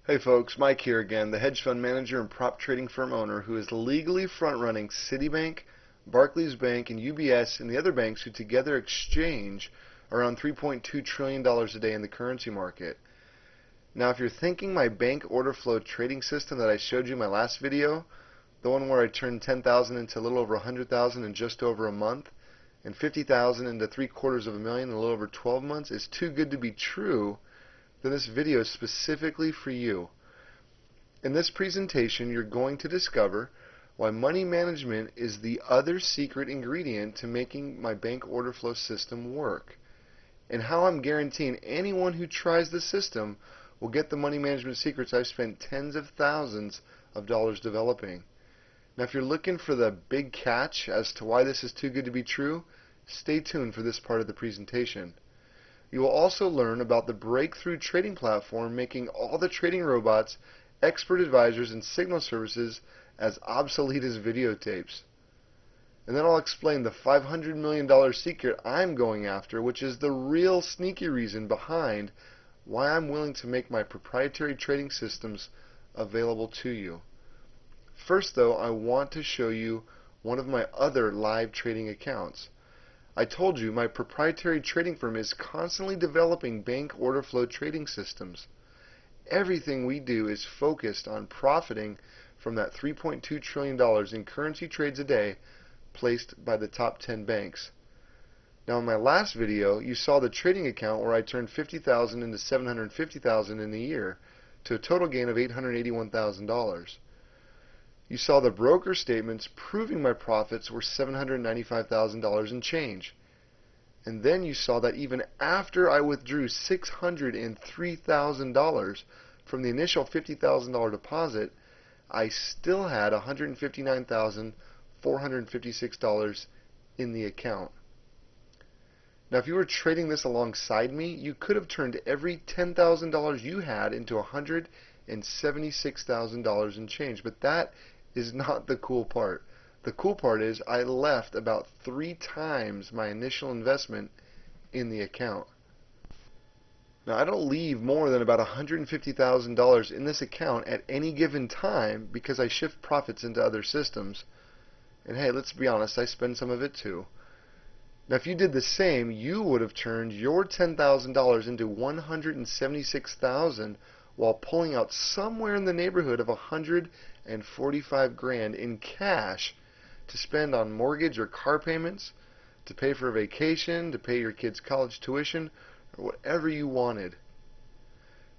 Hey folks, Mike here again, the hedge fund manager and prop trading firm owner who is legally front-running Citibank, Barclays Bank, and UBS and the other banks who together exchange around $3.2 trillion a day in the currency market. Now if you're thinking my bank order flow trading system that I showed you in my last video, the one where I turned 10,000 into a little over 100,000 in just over a month, and 50,000 into 750,000 in a little over 12 months is too good to be true, then this video is specifically for you. In this presentation, you're going to discover why money management is the other secret ingredient to making my bank order flow system work, and how I'm guaranteeing anyone who tries the system will get the money management secrets I've spent tens of thousands of dollars developing. Now, if you're looking for the big catch as to why this is too good to be true, stay tuned for this part of the presentation. You will also learn about the breakthrough trading platform making all the trading robots, expert advisors, and signal services as obsolete as videotapes. And then I'll explain the $500 million secret I'm going after, which is the real sneaky reason behind why I'm willing to make my proprietary trading systems available to you. First though, I want to show you one of my other live trading accounts. I told you my proprietary trading firm is constantly developing bank order flow trading systems. Everything we do is focused on profiting from that $3.2 trillion in currency trades a day placed by the top 10 banks. Now in my last video, you saw the trading account where I turned 50,000 into 750,000 in a year to a total gain of $881,000. You saw the broker statements proving my profits were $795,000 and change. And then you saw that even after I withdrew $603,000 from the initial $50,000 deposit, I still had $159,456 in the account. Now if you were trading this alongside me, you could have turned every $10,000 you had into $176,000 in change, but that is not the cool part. The cool part is I left about 3 times my initial investment in the account. Now I don't leave more than about $150,000 in this account at any given time because I shift profits into other systems. And hey, let's be honest, I spend some of it too. Now if you did the same, you would have turned your $10,000 into $176,000 while pulling out somewhere in the neighborhood of $145,000 in cash to spend on mortgage or car payments, to pay for a vacation, to pay your kids' college tuition, or whatever you wanted.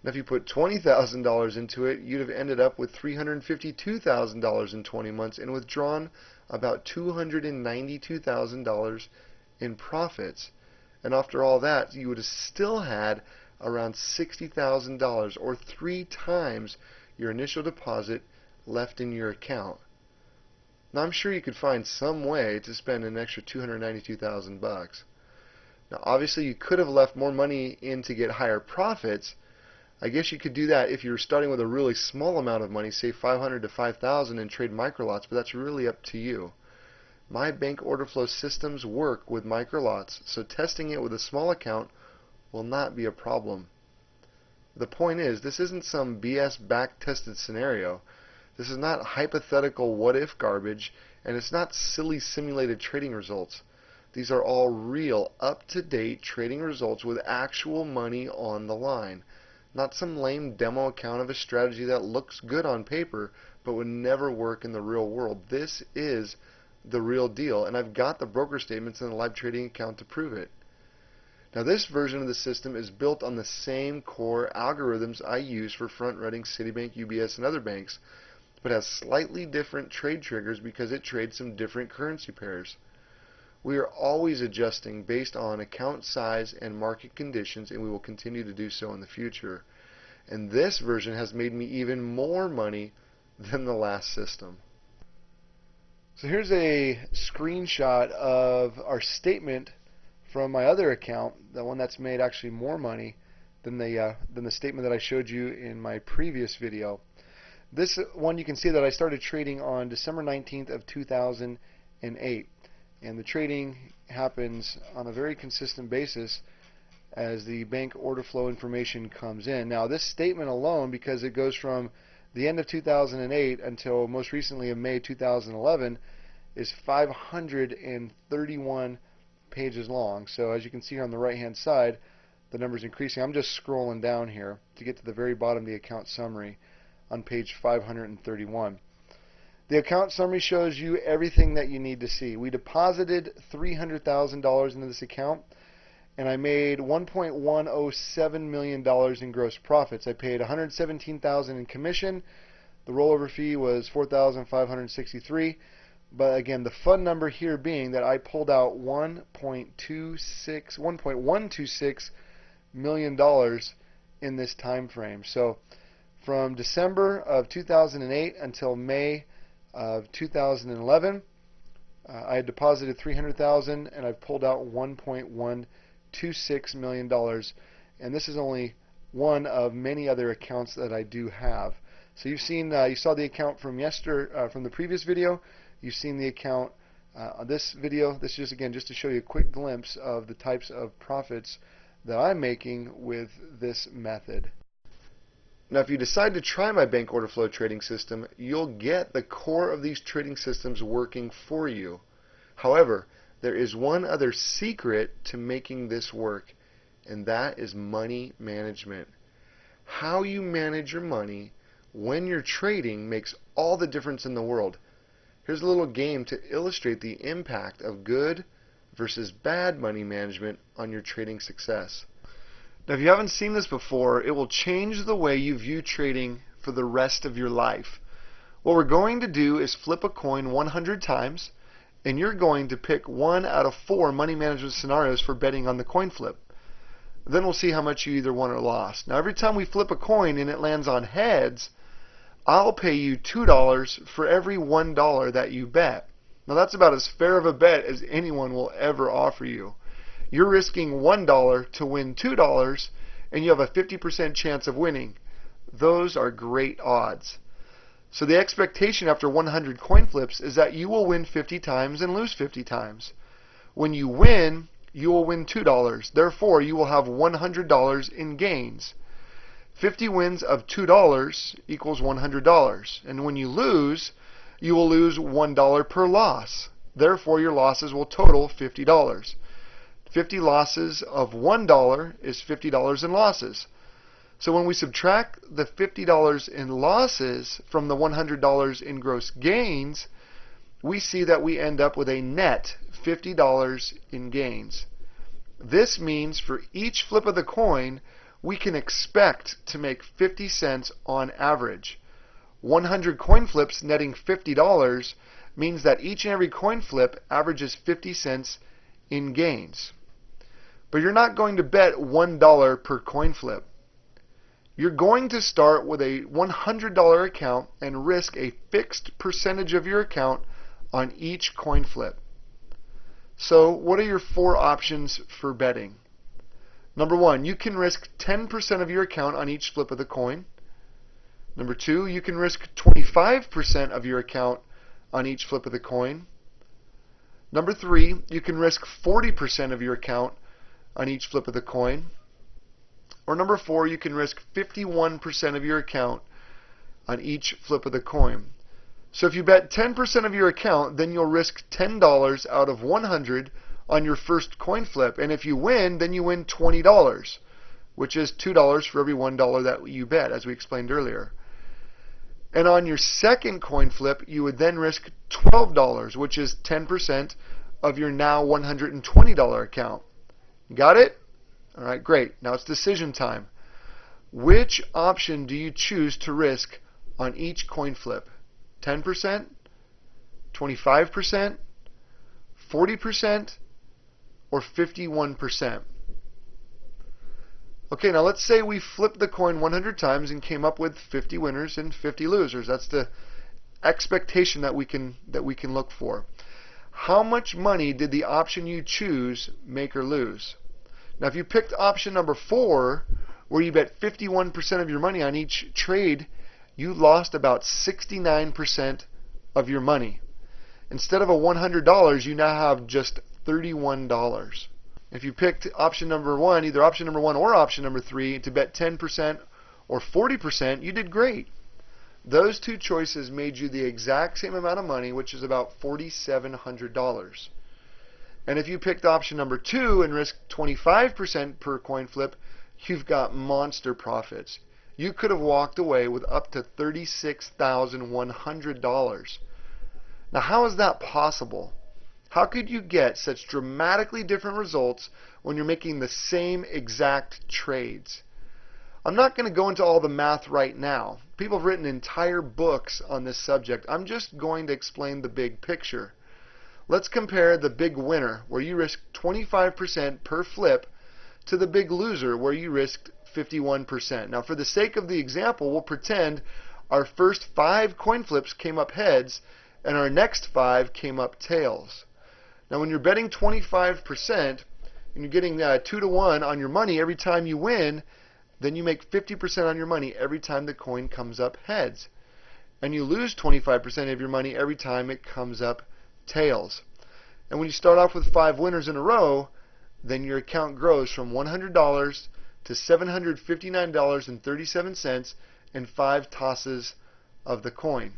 Now if you put $20,000 into it, you'd have ended up with $352,000 in 20 months and withdrawn about $292,000 in profits. And after all that, you would have still had around $60,000 or 3 times your initial deposit left in your account. Now I'm sure you could find some way to spend an extra $292,000. Now obviously you could have left more money in to get higher profits. I guess you could do that if you were starting with a really small amount of money, say $500 to $5,000, and trade microlots, but that's really up to you. My bank order flow systems work with microlots, so testing it with a small account will not be a problem. The point is, this isn't some BS back-tested scenario. This is not hypothetical what-if garbage, and it's not silly simulated trading results. These are all real, up-to-date trading results with actual money on the line. Not some lame demo account of a strategy that looks good on paper, but would never work in the real world. This is the real deal, and I've got the broker statements and the live trading account to prove it. Now this version of the system is built on the same core algorithms I use for front-running Citibank, UBS, and other banks, but has slightly different trade triggers because it trades some different currency pairs. We are always adjusting based on account size and market conditions, and we will continue to do so in the future. And this version has made me even more money than the last system. So here's a screenshot of our statement from my other account, the one that's made actually more money than the statement that I showed you in my previous video. This one, you can see that I started trading on December 19th of 2008, and the trading happens on a very consistent basis as the bank order flow information comes in. Now this statement alone, because it goes from the end of 2008 until most recently of May 2011, is 531 pages long. So as you can see on the right hand side, the number is increasing. I'm just scrolling down here to get to the very bottom of the account summary on page 531. The account summary shows you everything that you need to see. We deposited $300,000 into this account, and I made $1.107 million in gross profits. I paid $117,000 in commission. The rollover fee was $4,563. But again, the fun number here being that I pulled out $1.126 million in this time frame. So from December of 2008 until May of 2011, I had deposited $300,000 and I've pulled out $1.126 million. And this is only one of many other accounts that I do have. So you've seen, you saw the account from from the previous video. You've seen the account on this video. This is again just to show you a quick glimpse of the types of profits that I'm making with this method. Now if you decide to try my bank order flow trading system, you'll get the core of these trading systems working for you. However, there is one other secret to making this work, and that is money management. How you manage your money when you're trading makes all the difference in the world. Here's a little game to illustrate the impact of good versus bad money management on your trading success. Now if you haven't seen this before, it will change the way you view trading for the rest of your life. What we're going to do is flip a coin 100 times, and you're going to pick 1 out of 4 money management scenarios for betting on the coin flip. Then we'll see how much you either won or lost. Now every time we flip a coin and it lands on heads, I'll pay you $2 for every $1 that you bet. Now that's about as fair of a bet as anyone will ever offer you. You're risking $1 to win $2, and you have a 50% chance of winning. Those are great odds. So the expectation after 100 coin flips is that you will win 50 times and lose 50 times. When you win, you will win $2. Therefore, you will have $100 in gains. 50 wins of $2 equals $100. And when you lose, you will lose $1 per loss. Therefore, your losses will total $50. 50 losses of $1 is $50 in losses. So when we subtract the $50 in losses from the $100 in gross gains, we see that we end up with a net $50 in gains. This means for each flip of the coin, we can expect to make 50 cents on average. 100 coin flips netting $50 means that each and every coin flip averages 50 cents in gains. But you're not going to bet $1 per coin flip. You're going to start with a $100 account and risk a fixed percentage of your account on each coin flip. So what are your 4 options for betting? Number 1, you can risk 10% of your account on each flip of the coin. Number 2, you can risk 25% of your account on each flip of the coin. Number 3, you can risk 40% of your account on each flip of the coin. Or number 4, you can risk 51% of your account on each flip of the coin. So if you bet 10% of your account, then you'll risk $10 out of 100 on your first coin flip. And if you win, then you win $20, which is $2 for every $1 that you bet, as we explained earlier. And on your second coin flip, you would then risk $12, which is 10% of your now $120 account. Got it? All right, great. Now it's decision time. Which option do you choose to risk on each coin flip? 10%? 25%? 40%? Or 51%? Okay, now let's say we flipped the coin 100 times and came up with 50 winners and 50 losers. That's the expectation that we can look for. How much money did the option you choose make or lose? Now if you picked option number 4, where you bet 51% of your money on each trade, you lost about 69% of your money. Instead of a $100, you now have just $31. If you picked option number 1, either option number 1 or option number 3, to bet 10% or 40%, you did great. Those two choices made you the exact same amount of money, which is about $4,700. And if you picked option number 2 and risked 25% per coin flip, you've got monster profits. You could have walked away with up to $36,100. Now, how is that possible? How could you get such dramatically different results when you're making the same exact trades? I'm not going to go into all the math right now. People have written entire books on this subject. I'm just going to explain the big picture. Let's compare the big winner, where you risked 25% per flip, to the big loser, where you risked 51%. Now, for the sake of the example, we'll pretend our first 5 coin flips came up heads and our next 5 came up tails. Now, when you're betting 25% and you're getting 2 to 1 on your money every time you win, then you make 50% on your money every time the coin comes up heads. And you lose 25% of your money every time it comes up tails. And when you start off with 5 winners in a row, then your account grows from $100 to $759.37 in 5 tosses of the coin.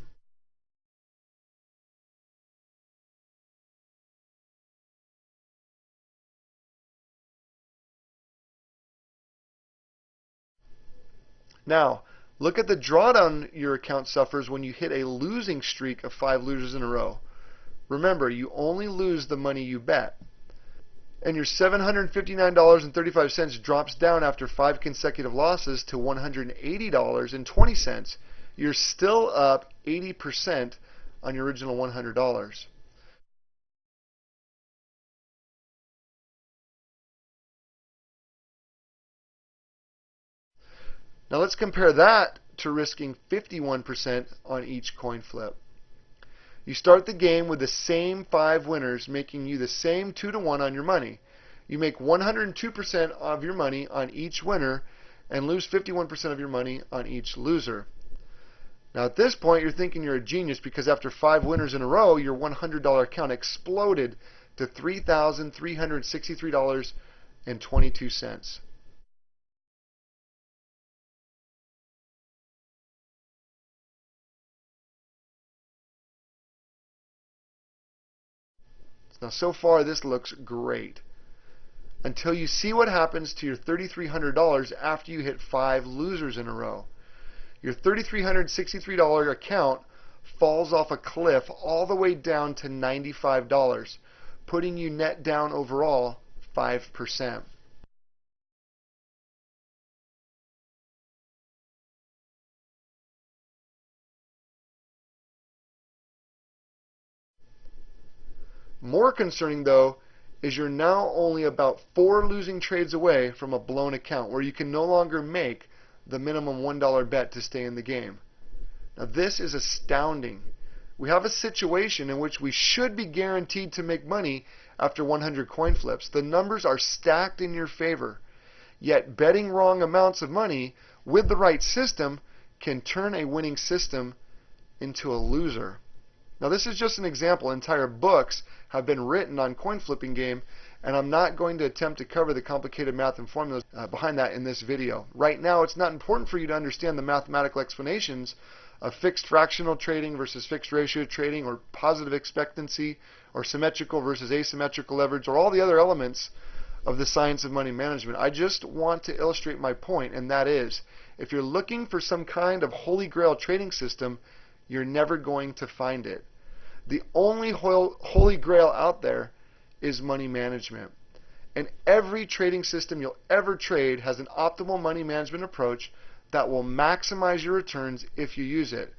Now, look at the drawdown your account suffers when you hit a losing streak of 5 losers in a row. Remember, you only lose the money you bet. And your $759.35 drops down after 5 consecutive losses to $180.20. You're still up 80% on your original $100. Now let's compare that to risking 51% on each coin flip. You start the game with the same 5 winners, making you the same 2 to 1 on your money. You make 102% of your money on each winner and lose 51% of your money on each loser. Now at this point you're thinking you're a genius, because after 5 winners in a row, your $100 account exploded to $3,363.22. Now so far this looks great, until you see what happens to your $3,300 after you hit 5 losers in a row. Your $3,363 account falls off a cliff all the way down to $95, putting you net down overall 5%. More concerning, though, is you're now only about 4 losing trades away from a blown account, where you can no longer make the minimum $1 bet to stay in the game. Now this is astounding. We have a situation in which we should be guaranteed to make money after 100 coin flips. The numbers are stacked in your favor. Yet betting wrong amounts of money with the right system can turn a winning system into a loser. Now this is just an example. Entire books have been written on coin flipping game, and I'm not going to attempt to cover the complicated math and formulas behind that in this video. Right now it's not important for you to understand the mathematical explanations of fixed fractional trading versus fixed ratio trading, or positive expectancy, or symmetrical versus asymmetrical leverage, or all the other elements of the science of money management. I just want to illustrate my point, and that is, if you're looking for some kind of holy grail trading system, you're never going to find it. The only holy grail out there is money management. And every trading system you'll ever trade has an optimal money management approach that will maximize your returns if you use it.